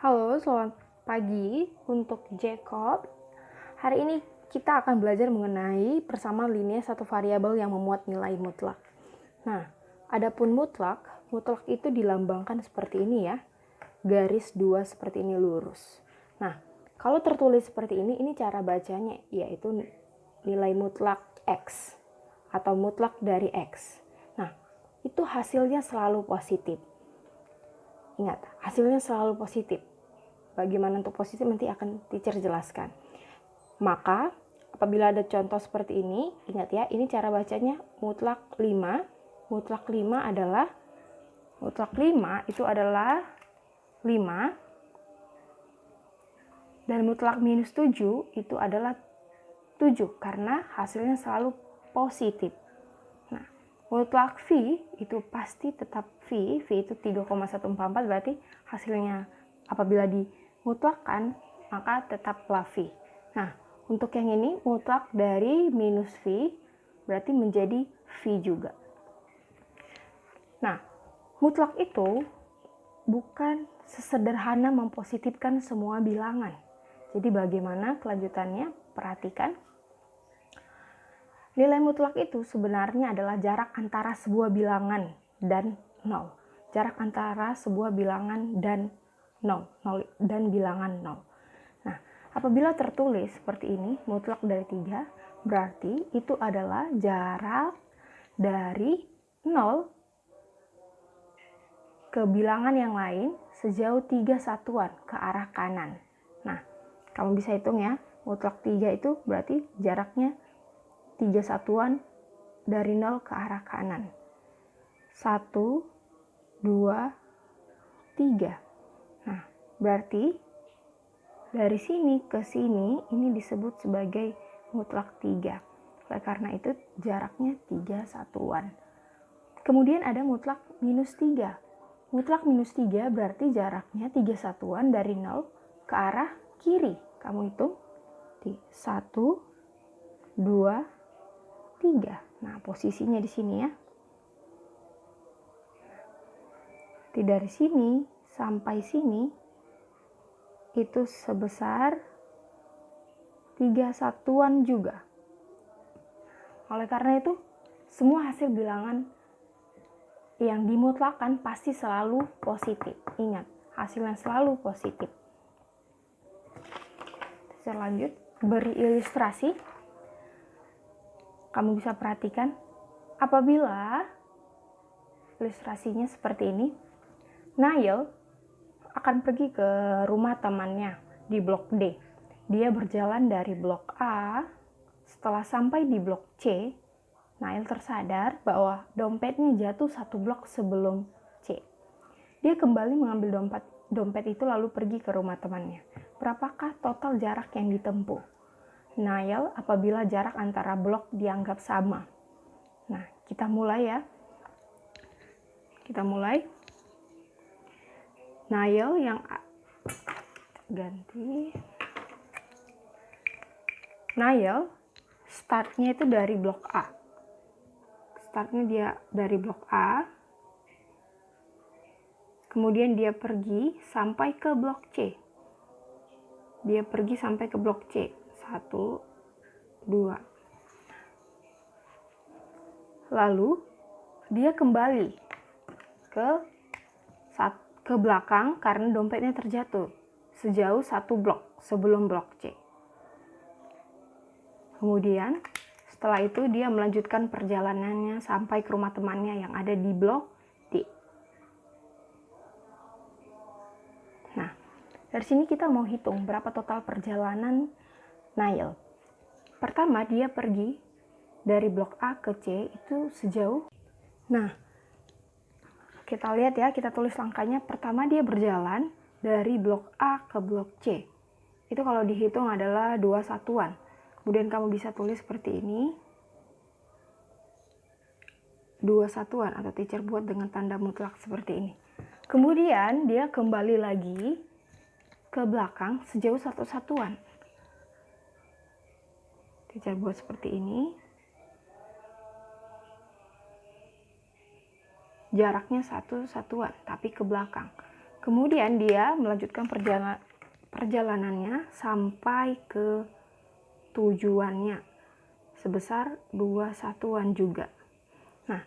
Halo, selamat pagi untuk Jacob. Hari ini kita akan belajar mengenai persamaan linear satu variabel yang memuat nilai mutlak. Nah, adapun mutlak itu dilambangkan seperti ini ya. Garis dua seperti ini lurus. Nah, kalau tertulis seperti ini cara bacanya yaitu nilai mutlak X atau mutlak dari X. Nah, itu hasilnya selalu positif. Ingat, hasilnya selalu positif. Bagaimana untuk positif nanti akan teacher jelaskan. Maka, apabila ada contoh seperti ini, ingat ya, ini cara bacanya mutlak 5. Mutlak 5 adalah, mutlak 5 itu adalah 5. Dan mutlak minus 7 itu adalah 7, karena hasilnya selalu positif. Nah, mutlak V itu pasti tetap V itu 3,144, berarti hasilnya apabila dimutlakkan maka tetaplah V. Nah, untuk yang ini mutlak dari minus V berarti menjadi V juga. Nah, mutlak itu bukan sesederhana mempositifkan semua bilangan. Jadi bagaimana kelanjutannya? Perhatikan. Nilai mutlak itu sebenarnya adalah jarak antara sebuah bilangan dan 0. Jarak antara sebuah bilangan dan 0 dan bilangan 0. Nah, apabila tertulis seperti ini, mutlak dari 3, berarti itu adalah jarak dari 0 ke bilangan yang lain sejauh 3 satuan ke arah kanan. Nah, kamu bisa hitung ya, mutlak 3 itu berarti jaraknya 3 satuan dari 0 ke arah kanan. 1, 2, 3. Nah, berarti dari sini ke sini ini disebut sebagai mutlak 3. Oleh karena itu jaraknya 3 satuan. Kemudian ada mutlak minus 3. Mutlak minus 3 berarti jaraknya 3 satuan dari 0 ke arah kiri. Kamu hitung 1, 2, 3. Nah, posisinya di sini ya. Dari sini sampai sini itu sebesar 3 satuan juga. Oleh karena itu, semua hasil bilangan yang dimutlakkan pasti selalu positif. Ingat, hasilnya selalu positif. Saya lanjut, beri ilustrasi. Kamu bisa perhatikan, apabila ilustrasinya seperti ini, Nail akan pergi ke rumah temannya di blok D. Dia berjalan dari blok A, setelah sampai di blok C, Nail tersadar bahwa dompetnya jatuh satu blok sebelum C. Dia kembali mengambil dompet itu lalu pergi ke rumah temannya. Berapakah total jarak yang ditempuh? Nail apabila jarak antara blok dianggap sama. Nah, kita mulai ya. Kita mulai. Nail yang ganti. Nail startnya itu dari blok A. Startnya dia dari blok A. Kemudian dia pergi sampai ke blok C. Dia pergi sampai ke blok C. 1, 2. Lalu dia kembali ke belakang karena dompetnya terjatuh sejauh 1 blok sebelum blok C. Kemudian setelah itu dia melanjutkan perjalanannya sampai ke rumah temannya yang ada di blok D. Nah, dari sini kita mau hitung berapa total perjalanan Nail. Pertama dia pergi dari blok A ke C itu sejauh. Nah, kita lihat ya, kita tulis langkahnya. Pertama dia berjalan dari blok A ke blok C. Itu kalau dihitung adalah 2 satuan. Kemudian kamu bisa tulis seperti ini. 2 satuan atau teacher buat dengan tanda mutlak seperti ini. Kemudian dia kembali lagi ke belakang sejauh 1 satuan. Teacher buat seperti ini. Jaraknya 1 satuan, tapi ke belakang. Kemudian dia melanjutkan perjalanannya sampai ke tujuannya sebesar 2 satuan juga. Nah,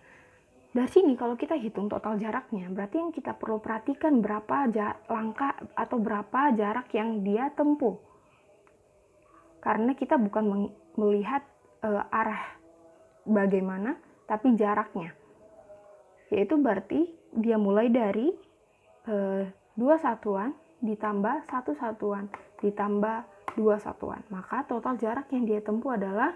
dari sini kalau kita hitung total jaraknya, berarti yang kita perlu perhatikan berapa langkah atau berapa jarak yang dia tempuh. Karena kita bukan melihat arah bagaimana, tapi jaraknya. Yaitu berarti dia mulai dari 2 satuan ditambah 1 satuan ditambah 2 satuan. Maka total jarak yang dia tempuh adalah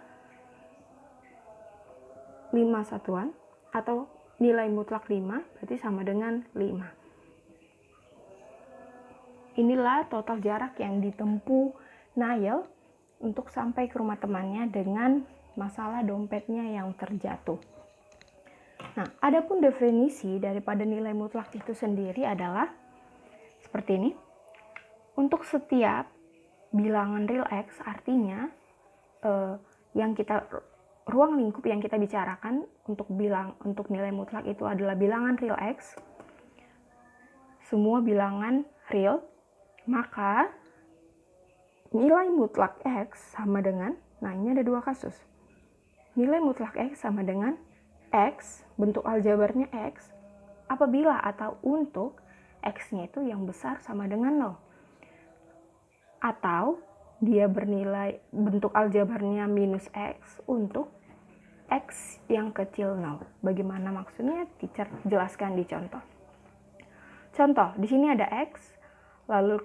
5 satuan atau nilai mutlak 5 berarti sama dengan 5. Inilah total jarak yang ditempuh Nail untuk sampai ke rumah temannya dengan masalah dompetnya yang terjatuh. Nah, adapun definisi daripada nilai mutlak itu sendiri adalah seperti ini. Untuk setiap bilangan real X, artinya ruang lingkup yang kita bicarakan untuk nilai mutlak itu adalah bilangan real X. Semua bilangan real, maka nilai mutlak X sama dengan, nah ini ada 2 kasus. Nilai mutlak X sama dengan X, bentuk aljabarnya X, apabila atau untuk X-nya itu yang besar sama dengan 0. Atau dia bernilai bentuk aljabarnya minus X untuk X yang kecil 0. Bagaimana maksudnya? Teacher jelaskan di contoh. Contoh, di sini ada X, lalu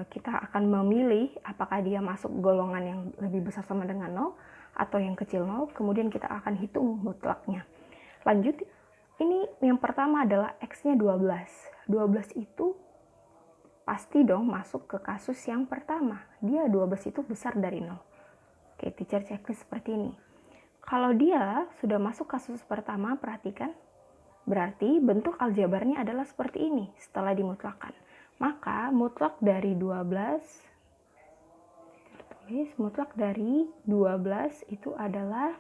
kita akan memilih apakah dia masuk golongan yang lebih besar sama dengan 0 atau yang kecil 0, kemudian kita akan hitung mutlaknya. Lanjut, ini yang pertama adalah X-nya 12. 12 itu pasti dong masuk ke kasus yang pertama. Dia 12 itu besar dari 0. Oke, teacher checklist seperti ini. Kalau dia sudah masuk kasus pertama, perhatikan, berarti bentuk aljabarnya adalah seperti ini setelah dimutlakkan. Maka mutlak dari 12 itu adalah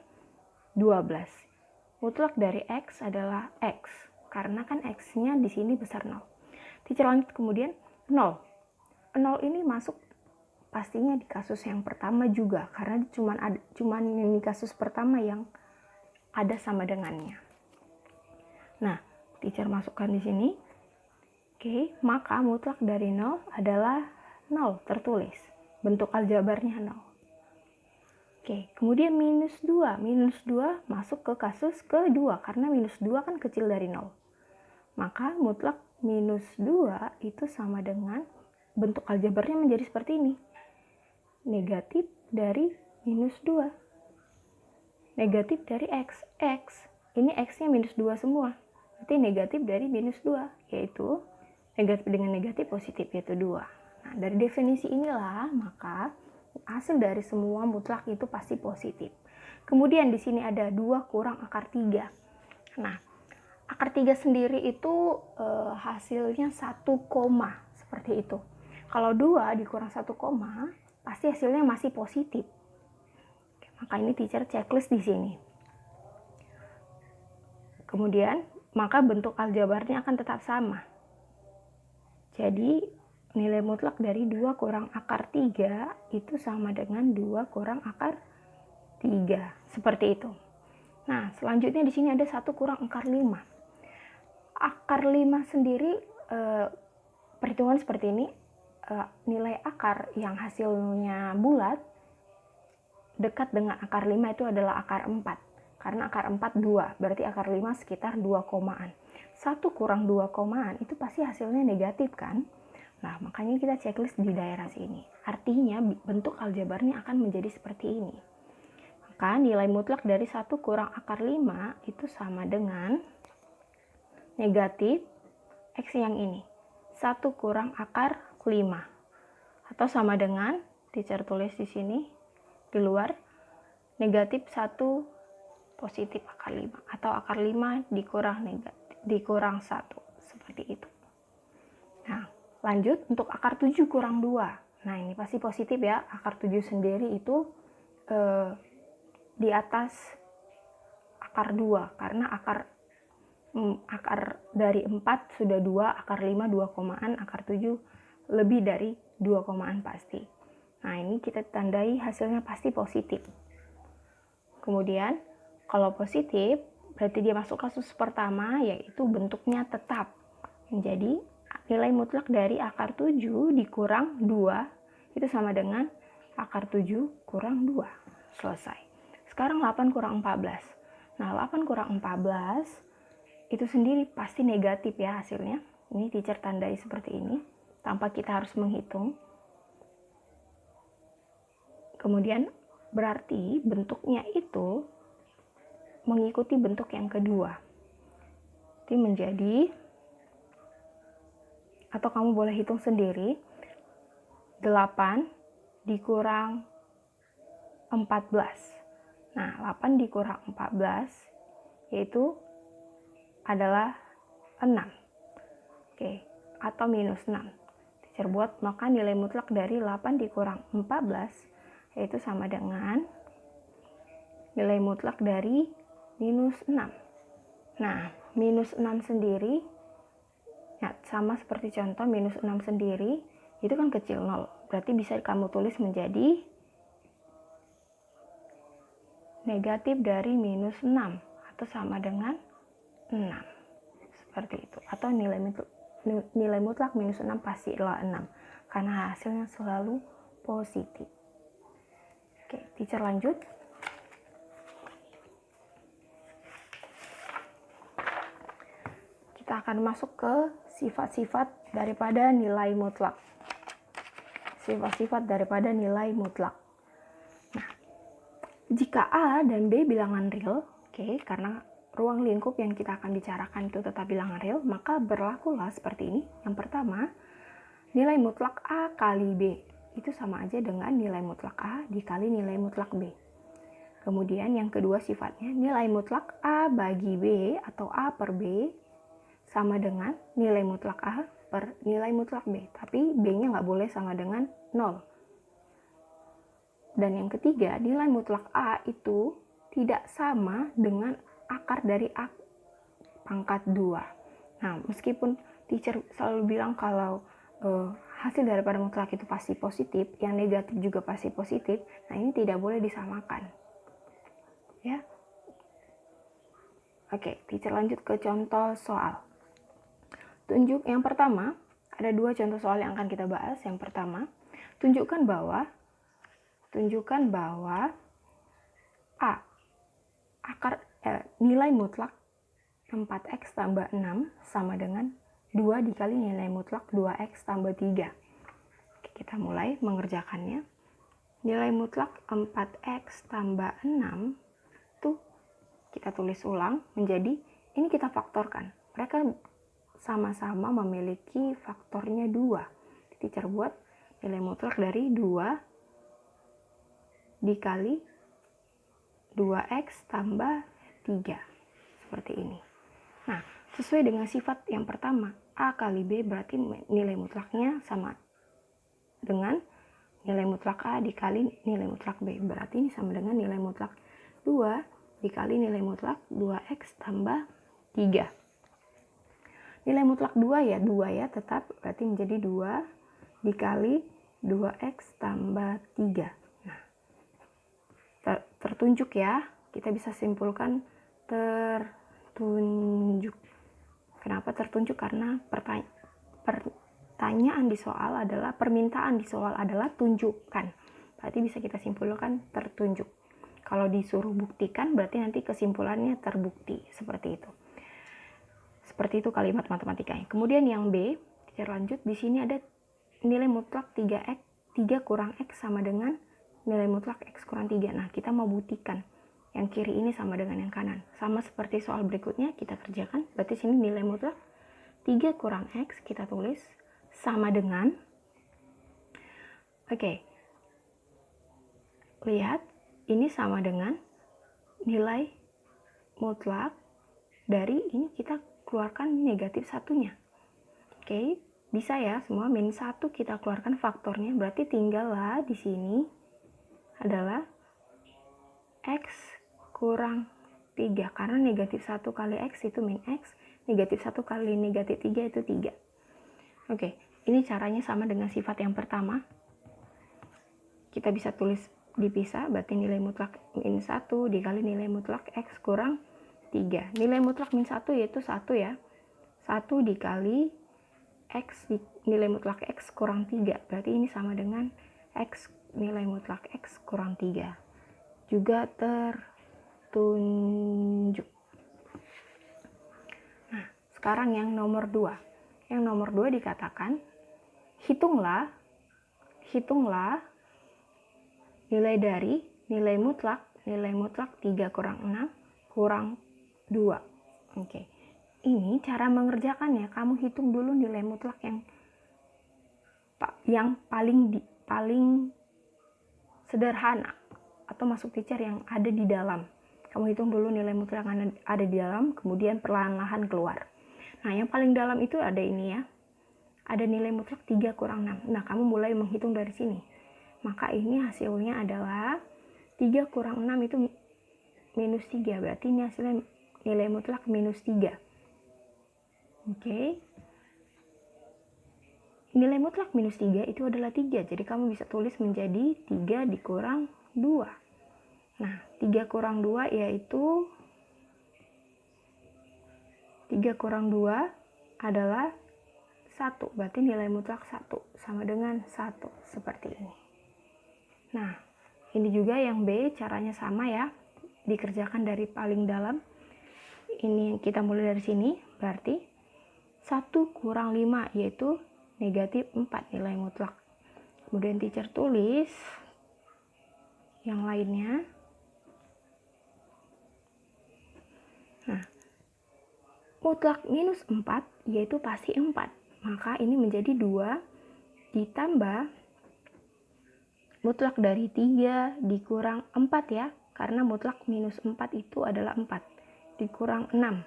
12. Mutlak dari X adalah X, karena kan X-nya di sini besar 0. Teacher lanjut kemudian 0. 0 ini masuk pastinya di kasus yang pertama juga, karena cuman ini kasus pertama yang ada sama dengannya. Nah, teacher masukkan di sini. Oke, maka mutlak dari 0 adalah 0 tertulis. Bentuk aljabarnya 0. Oke, kemudian minus 2. Minus 2 masuk ke kasus kedua, karena minus 2 kan kecil dari 0. Maka mutlak minus 2 itu sama dengan bentuk aljabarnya menjadi seperti ini. Negatif dari minus 2. Negatif dari X. Ini X-nya minus 2 semua. Berarti negatif dari minus 2, yaitu negatif dengan negatif positif, yaitu 2. Nah, dari definisi inilah, maka hasil dari semua mutlak itu pasti positif. Kemudian di sini ada 2 kurang akar 3. Nah, akar 3 sendiri itu hasilnya 1 koma, seperti itu. Kalau 2 dikurang 1 koma, pasti hasilnya masih positif. Oke, maka ini teacher checklist di sini. Kemudian, maka bentuk aljabarnya akan tetap sama. Jadi, nilai mutlak dari 2 kurang akar 3 itu sama dengan 2 kurang akar 3. Seperti itu. Nah, selanjutnya di sini ada 1 kurang akar 5. Akar 5 sendiri, perhitungan seperti ini, nilai akar yang hasilnya bulat dekat dengan akar 5 itu adalah akar 4. Karena akar 4 2, berarti akar 5 sekitar 2 komaan. 1 kurang 2 komaan itu pasti hasilnya negatif kan? Nah, makanya kita checklist di daerah sini. Artinya bentuk aljabarnya akan menjadi seperti ini. Maka nilai mutlak dari 1 kurang akar 5 itu sama dengan negatif X yang ini. 1 kurang akar 5. Atau sama dengan, teacher tulis di sini, di luar, negatif 1 positif akar 5. Atau akar 5 dikurang 1. Seperti itu. Nah, lanjut untuk akar 7 kurang 2. Nah, ini pasti positif ya. Akar 7 sendiri itu di atas akar 2. Karena akar akar dari 4 sudah 2, akar 5 2 komaan, akar 7 lebih dari 2 komaan pasti. Nah, ini kita tandai hasilnya pasti positif. Kemudian, kalau positif, berarti dia masuk kasus pertama, yaitu bentuknya tetap. Jadi, nilai mutlak dari akar 7 dikurang 2, itu sama dengan akar 7 kurang 2. Selesai. Sekarang 8 kurang 14. Nah, 8 kurang 14 itu sendiri pasti negatif ya hasilnya. Ini teacher tandai seperti ini, tanpa kita harus menghitung. Kemudian berarti bentuknya itu mengikuti bentuk yang kedua. Itu menjadi, atau kamu boleh hitung sendiri, 8 dikurang 14. Nah, 8 dikurang 14 yaitu adalah 6. Oke, atau minus 6. Teacher buat, maka nilai mutlak dari 8 dikurang 14 yaitu sama dengan nilai mutlak dari minus 6. Nah, minus 6 sendiri ya, sama seperti contoh minus 6 sendiri itu kan kecil 0. Berarti bisa kamu tulis menjadi negatif dari minus 6 atau sama dengan 6. Seperti itu. Atau nilai mutlak minus 6 pasti adalah 6 karena hasilnya selalu positif. Oke, teacher lanjut. Kita akan masuk ke sifat-sifat daripada nilai mutlak. Sifat-sifat daripada nilai mutlak. Nah, jika A dan B bilangan real, karena ruang lingkup yang kita akan bicarakan itu tetap bilangan real, maka berlakulah seperti ini. Yang pertama, nilai mutlak A kali B itu sama aja dengan nilai mutlak A dikali nilai mutlak B. Kemudian yang kedua sifatnya, nilai mutlak A bagi B atau A per B sama dengan nilai mutlak A per nilai mutlak B. Tapi B-nya nggak boleh sama dengan 0. Dan yang ketiga, nilai mutlak A itu tidak sama dengan akar dari A pangkat 2. Nah, meskipun teacher selalu bilang kalau hasil daripada mutlak itu pasti positif, yang negatif juga pasti positif, nah ini tidak boleh disamakan. Ya. Oke, teacher lanjut ke contoh soal. Tunjuk yang pertama, ada 2 contoh soal yang akan kita bahas. Yang pertama, tunjukkan bahwa A nilai mutlak 4x tambah 6 sama dengan 2 dikali nilai mutlak 2x tambah 3. Oke, kita mulai mengerjakannya. Nilai mutlak 4x tambah 6 itu kita tulis ulang menjadi, ini kita faktorkan. Mereka sama-sama memiliki faktornya 2. Teacher buat nilai mutlak dari 2 dikali 2x tambah 3. Seperti ini. Nah, sesuai dengan sifat yang pertama, A kali B berarti nilai mutlaknya sama dengan nilai mutlak A dikali nilai mutlak B. Berarti ini sama dengan nilai mutlak 2 dikali nilai mutlak 2x tambah 3. Nilai mutlak 2 ya tetap, berarti menjadi 2 dikali 2x tambah 3. Nah, tertunjuk ya, kita bisa simpulkan tertunjuk. Kenapa tertunjuk? Karena pertanyaan di soal adalah, permintaan di soal adalah tunjukkan. Berarti bisa kita simpulkan tertunjuk. Kalau disuruh buktikan, berarti nanti kesimpulannya terbukti. Seperti itu. Seperti itu kalimat matematikanya. Kemudian yang B, kita lanjut. Di sini ada nilai mutlak 3x, 3 kurang x sama dengan nilai mutlak x kurang 3. Nah, kita mau buktikan yang kiri ini sama dengan yang kanan. Sama seperti soal berikutnya, kita kerjakan. Berarti sini nilai mutlak 3 kurang x, kita tulis sama dengan, lihat, ini sama dengan nilai mutlak dari ini, kita keluarkan negatif satunya. Bisa ya semua, min 1 kita keluarkan faktornya, berarti tinggallah di sini adalah x kurang 3, karena negatif 1 kali x itu min x, Negatif 1 kali negatif 3 itu 3. Oke, ini caranya sama dengan sifat yang pertama. Kita bisa tulis dipisah, berarti nilai mutlak min 1 dikali nilai mutlak X kurang 3. Nilai mutlak min 1 yaitu 1 ya. 1 dikali X, nilai mutlak X kurang 3. Berarti ini sama dengan X, nilai mutlak X kurang 3. Juga tertunjuk. Nah, sekarang yang nomor 2. Yang nomor 2 dikatakan, hitunglah nilai dari nilai mutlak 3 kurang 6 kurang 2. Oke. Ini cara mengerjakannya, kamu hitung dulu nilai mutlak yang paling sederhana atau masuk teacher yang ada di dalam. Kamu hitung dulu nilai mutlak yang ada di dalam, kemudian perlahan-lahan keluar. Nah, yang paling dalam itu ada ini ya. Ada nilai mutlak 3 kurang 6. Nah, kamu mulai menghitung dari sini. Maka ini hasilnya adalah 3 kurang 6 itu minus 3. Berarti ini hasilnya nilai mutlak minus 3. Oke. Nilai mutlak minus 3 itu adalah 3. Jadi kamu bisa tulis menjadi 3 dikurang 2. Nah, 3 kurang 2 yaitu 3 kurang 2 adalah 1. Berarti nilai mutlak 1 sama dengan 1. Seperti ini. Nah, ini juga yang B, caranya sama ya. Dikerjakan dari paling dalam. Ini kita mulai dari sini. Berarti 1 kurang 5 yaitu negatif 4 nilai mutlak. Kemudian teacher tulis yang lainnya. Nah, mutlak minus 4 yaitu pasti 4. Maka ini menjadi 2 ditambah mutlak dari 3 dikurang 4 ya. Karena mutlak minus 4 itu adalah 4. Dikurang 6.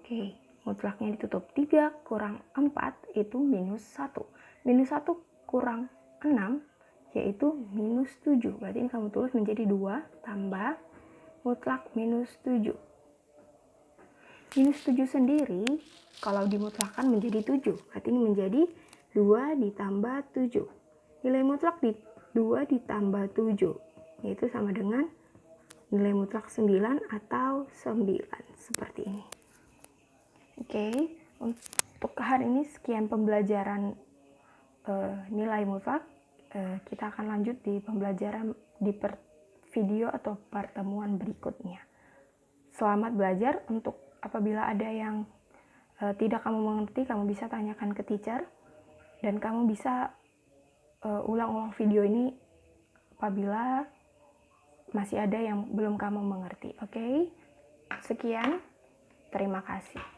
Oke. Mutlaknya ditutup. 3 kurang 4 itu minus 1. Minus 1 kurang 6 yaitu minus 7. Berarti ini kamu tulis menjadi 2 tambah mutlak minus 7. Minus 7 sendiri kalau dimutlakkan menjadi 7. Berarti ini menjadi 2 ditambah 7. Nilai mutlak 2 ditambah 7. Yaitu sama dengan nilai mutlak 9 atau 9. Seperti ini. Oke, untuk hari ini sekian pembelajaran nilai mutlak. Kita akan lanjut di pembelajaran di video atau pertemuan berikutnya. Selamat belajar. Untuk apabila ada yang tidak kamu mengerti, kamu bisa tanyakan ke teacher. Dan kamu bisa ulang-ulang video ini apabila masih ada yang belum kamu mengerti. Oke, sekian. Terima kasih.